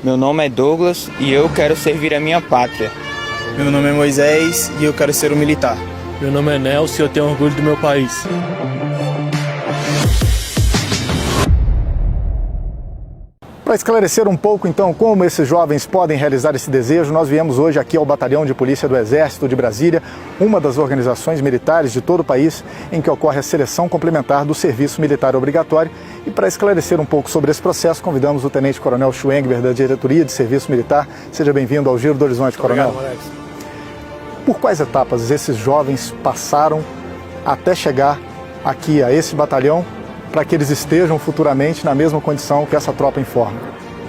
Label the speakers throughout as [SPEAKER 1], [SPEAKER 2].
[SPEAKER 1] Meu nome é Douglas e eu quero servir a minha pátria.
[SPEAKER 2] Meu nome é Moisés e eu quero ser um militar.
[SPEAKER 3] Meu nome é Nelson e eu tenho orgulho do meu país.
[SPEAKER 4] Para esclarecer um pouco, então, como esses jovens podem realizar esse desejo, nós viemos hoje aqui ao Batalhão de Polícia do Exército de Brasília, uma das organizações militares de todo o país em que ocorre a seleção complementar do serviço militar obrigatório. E para esclarecer um pouco sobre esse processo, convidamos o Tenente Coronel Schwengber, da Diretoria de Serviço Militar. Seja bem-vindo ao Giro do Horizonte, Coronel.
[SPEAKER 3] Obrigado, Alex.
[SPEAKER 4] Por quais etapas esses jovens passaram até chegar aqui a esse batalhão, para que eles estejam futuramente na mesma condição que essa tropa informa?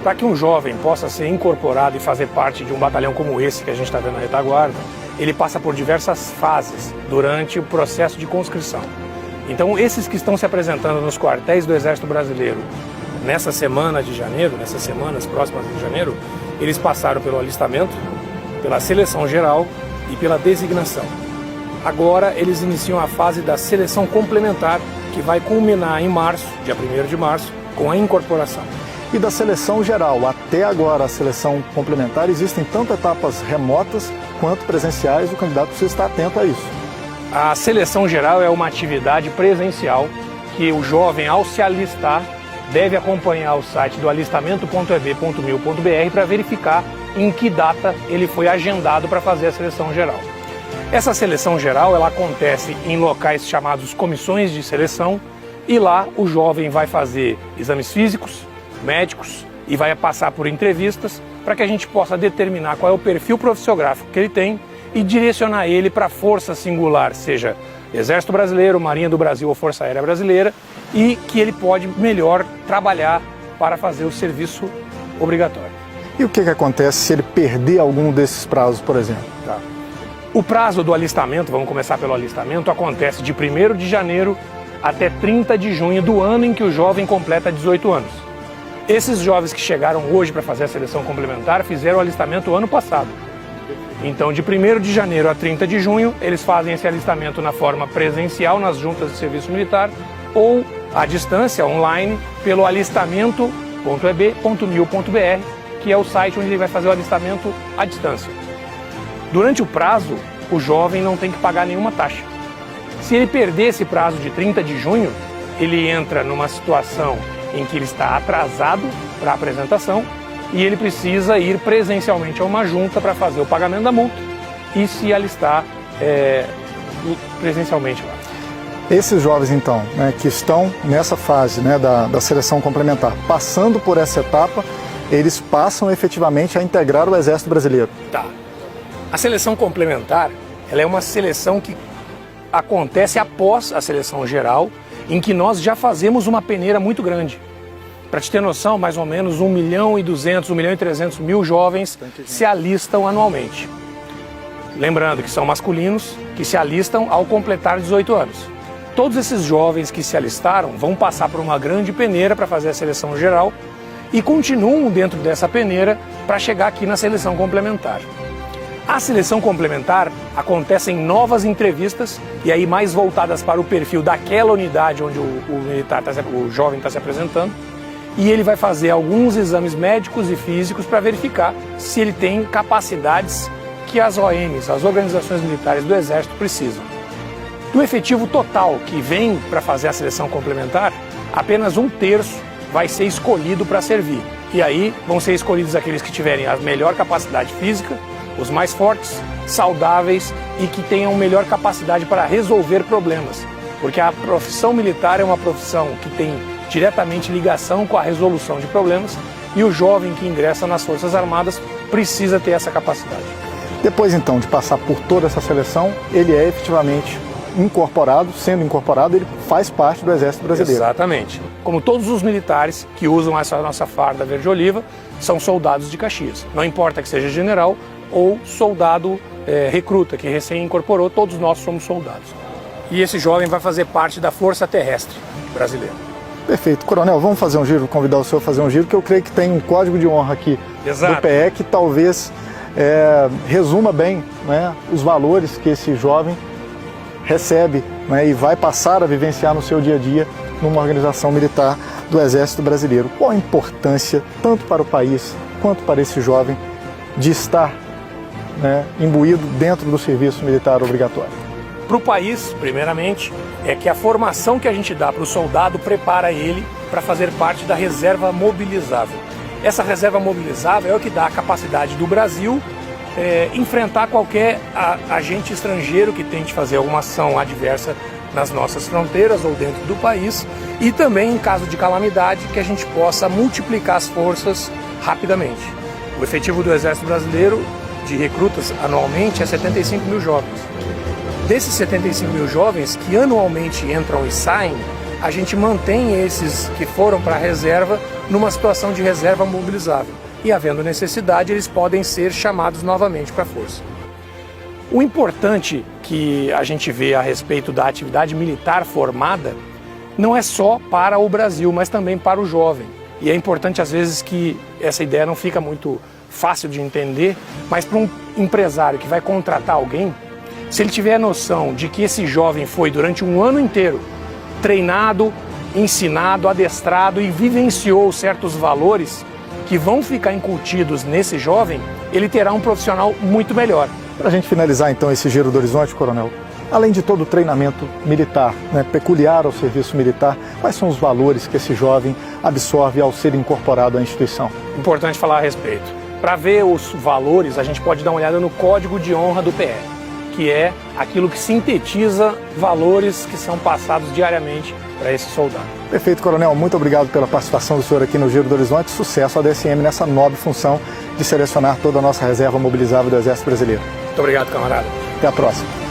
[SPEAKER 5] Para que um jovem possa ser incorporado e fazer parte de um batalhão como esse que a gente está vendo na retaguarda, ele passa por diversas fases durante o processo de conscrição. Então, esses que estão se apresentando nos quartéis do Exército Brasileiro nessa semana de janeiro, nessas semanas próximas de janeiro, eles passaram pelo alistamento, pela seleção geral e pela designação. Agora, eles iniciam a fase da seleção complementar, que vai culminar em março, dia 1º de março, com a incorporação.
[SPEAKER 4] E da seleção geral até agora a seleção complementar, existem tanto etapas remotas quanto presenciais, o candidato precisa estar atento a isso.
[SPEAKER 5] A seleção geral é uma atividade presencial que o jovem, ao se alistar, deve acompanhar o site do alistamento.eb.mil.br para verificar em que data ele foi agendado para fazer a seleção geral. Essa seleção geral ela acontece em locais chamados comissões de seleção e lá o jovem vai fazer exames físicos, médicos e vai passar por entrevistas para que a gente possa determinar qual é o perfil profissiográfico que ele tem e direcionar ele para a força singular, seja Exército Brasileiro, Marinha do Brasil ou Força Aérea Brasileira, e que ele pode melhor trabalhar para fazer o serviço obrigatório.
[SPEAKER 4] E o que acontece se ele perder algum desses prazos, por exemplo?
[SPEAKER 5] Tá. O prazo do alistamento, vamos começar pelo alistamento, acontece de 1º de janeiro até 30 de junho do ano em que o jovem completa 18 anos. Esses jovens que chegaram hoje para fazer a seleção complementar fizeram o alistamento ano passado. Então, de 1º de janeiro a 30 de junho, eles fazem esse alistamento na forma presencial nas juntas de serviço militar ou à distância, online, pelo alistamento.eb.mil.br, que é o site onde ele vai fazer o alistamento à distância. Durante o prazo, o jovem não tem que pagar nenhuma taxa. Se ele perder esse prazo de 30 de junho, ele entra numa situação em que ele está atrasado para a apresentação e ele precisa ir presencialmente a uma junta para fazer o pagamento da multa e se alistar presencialmente lá.
[SPEAKER 4] Esses jovens, então, que estão nessa fase da seleção complementar, passando por essa etapa, eles passam efetivamente a integrar o Exército Brasileiro.
[SPEAKER 5] Tá. A seleção complementar, ela é uma seleção que acontece após a seleção geral, em que nós já fazemos uma peneira muito grande. Para te ter noção, mais ou menos 1.200.000, 1.300.000 jovens se alistam anualmente. Lembrando que são masculinos que se alistam ao completar 18 anos. Todos esses jovens que se alistaram vão passar por uma grande peneira para fazer a seleção geral e continuam dentro dessa peneira para chegar aqui na seleção complementar. A seleção complementar acontece em novas entrevistas e aí mais voltadas para o perfil daquela unidade onde o jovem está se apresentando, e ele vai fazer alguns exames médicos e físicos para verificar se ele tem capacidades que as OMs, as organizações militares do Exército, precisam. Do efetivo total que vem para fazer a seleção complementar, apenas 1/3 vai ser escolhido para servir. E aí vão ser escolhidos aqueles que tiverem a melhor capacidade física, os mais fortes, saudáveis e que tenham melhor capacidade para resolver problemas. Porque a profissão militar é uma profissão que tem diretamente ligação com a resolução de problemas e o jovem que ingressa nas Forças Armadas precisa ter essa capacidade.
[SPEAKER 4] Depois, então, de passar por toda essa seleção, ele é efetivamente incorporado, sendo incorporado, ele faz parte do Exército Brasileiro.
[SPEAKER 5] Exatamente. Como todos os militares que usam essa nossa farda verde-oliva, são soldados de Caxias. Não importa que seja general ou soldado recruta, que recém incorporou, todos nós somos soldados. E esse jovem vai fazer parte da Força Terrestre Brasileira.
[SPEAKER 4] Perfeito. Coronel, vamos fazer um giro, convidar o senhor a fazer um giro, que eu creio que tem um código de honra aqui do PE que talvez resuma bem os valores que esse jovem recebe e vai passar a vivenciar no seu dia a dia numa organização militar do Exército Brasileiro. Qual a importância, tanto para o país quanto para esse jovem de estar, né, imbuído dentro do serviço militar obrigatório?
[SPEAKER 5] Para o país, primeiramente, é que a formação que a gente dá para o soldado prepara ele para fazer parte da reserva mobilizável. Essa reserva mobilizável é o que dá a capacidade do Brasil enfrentar qualquer agente estrangeiro que tente fazer alguma ação adversa nas nossas fronteiras ou dentro do país, e também, em caso de calamidade, que a gente possa multiplicar as forças rapidamente. O efetivo do Exército Brasileiro de recrutas anualmente é 75 mil jovens. Desses 75 mil jovens que anualmente entram e saem, a gente mantém esses que foram para a reserva numa situação de reserva mobilizável. E, havendo necessidade, eles podem ser chamados novamente para a força. O importante que a gente vê a respeito da atividade militar formada não é só para o Brasil, mas também para o jovem. E é importante, às vezes, que essa ideia não fica muito fácil de entender, mas para um empresário que vai contratar alguém, se ele tiver a noção de que esse jovem foi durante um ano inteiro treinado, ensinado, adestrado e vivenciou certos valores que vão ficar incutidos nesse jovem, ele terá um profissional muito melhor.
[SPEAKER 4] Para a gente finalizar então esse giro do horizonte, coronel, além de todo o treinamento militar, né, peculiar ao serviço militar, quais são os valores que esse jovem absorve ao ser incorporado à instituição?
[SPEAKER 5] Importante falar a respeito. Para ver os valores, a gente pode dar uma olhada no Código de Honra do PR, que é aquilo que sintetiza valores que são passados diariamente para esse soldado.
[SPEAKER 4] Perfeito, coronel. Muito obrigado pela participação do senhor aqui no Giro do Horizonte. Sucesso à DSM nessa nobre função de selecionar toda a nossa reserva mobilizável do Exército Brasileiro.
[SPEAKER 5] Muito obrigado, camarada.
[SPEAKER 4] Até a próxima.